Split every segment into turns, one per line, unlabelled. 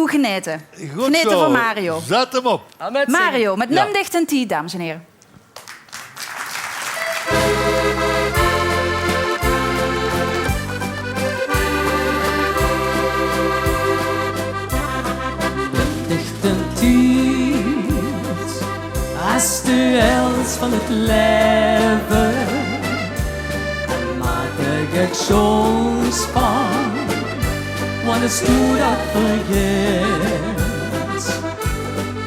goed geneten.
Goed
Geneten
zo.
voor Mario.
Zet hem op.
Mario, met
Ja.
Num dicht en Tiet, dames en heren.
Dicht en Tiet, als de els van het leven. En maak ik het zo'n span, want het stoet dat vergeet.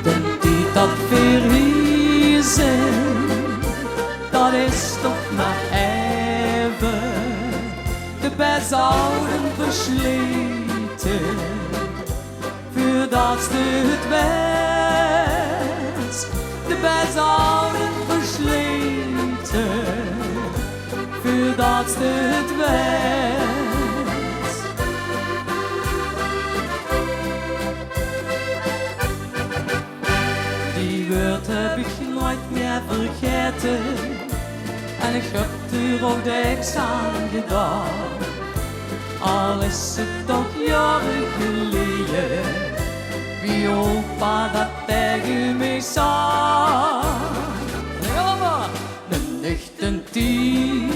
Den Tiet dat verriezen, dat is toch maar even. De bezouden versleten, voordat ze het weet. De bezouden versleten, voordat ze het weet. Die woord heb ik nooit meer vergeten. En ik heb er ook niks aan gedaan. Al is het toch jaren geleden, wie opa dat tegen mij zei. De nicht en Tiet,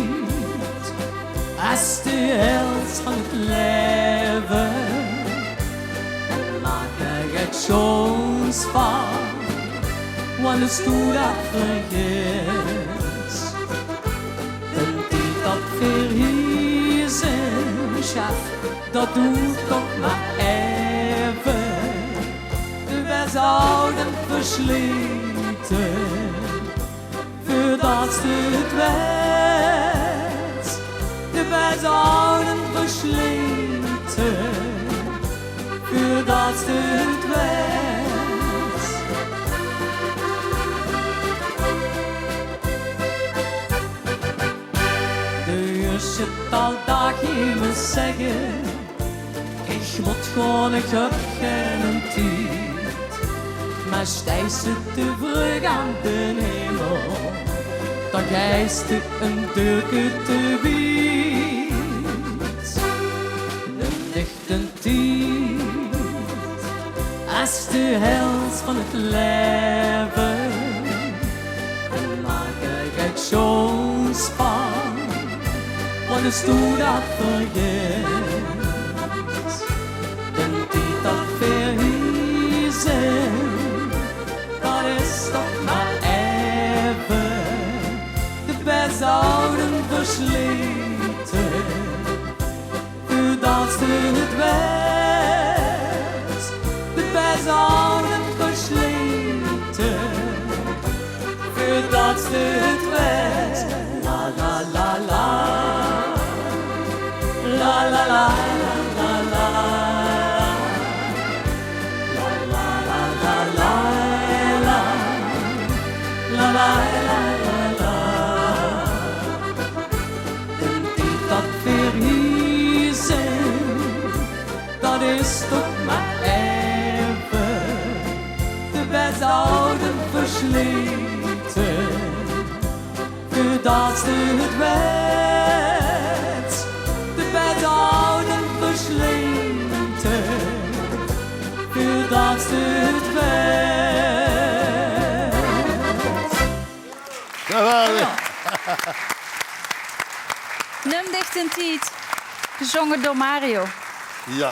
als de held van het leven. En maak ik het zo'n span, want het stoet dat vergeet. De Tiet dat verhiezen, chef, dat doet toch maar even. We zouden versleten, voordat ze het weet. We zouden versleten, voordat ze het weet. De je zit al dagen me zeggen, ik moet gewoon, ik heb geen tijd. Maar stijgt ze te vroeg aan de hemel, dan gijst het een deurke te wiet. De dicht en Tiet, als de held van het leven. En maak ik het zo'n span, want het stoet dat vergeet. De Tiet dat verhiezen, dat is toch maar even. De bezouden versleten, voordat ze het weet. De bezouden versleten, voordat ze het weet. La la la la, la la la la la. La la la la la. De Tiet dat verhiezen, dat is toch maar even. De bezouden versleten, voordat ze het weet. De bezouden versleten, voordat ze het weet.
Geweldig.
Num dicht en Tiet, gezongen door Mario.
Ja.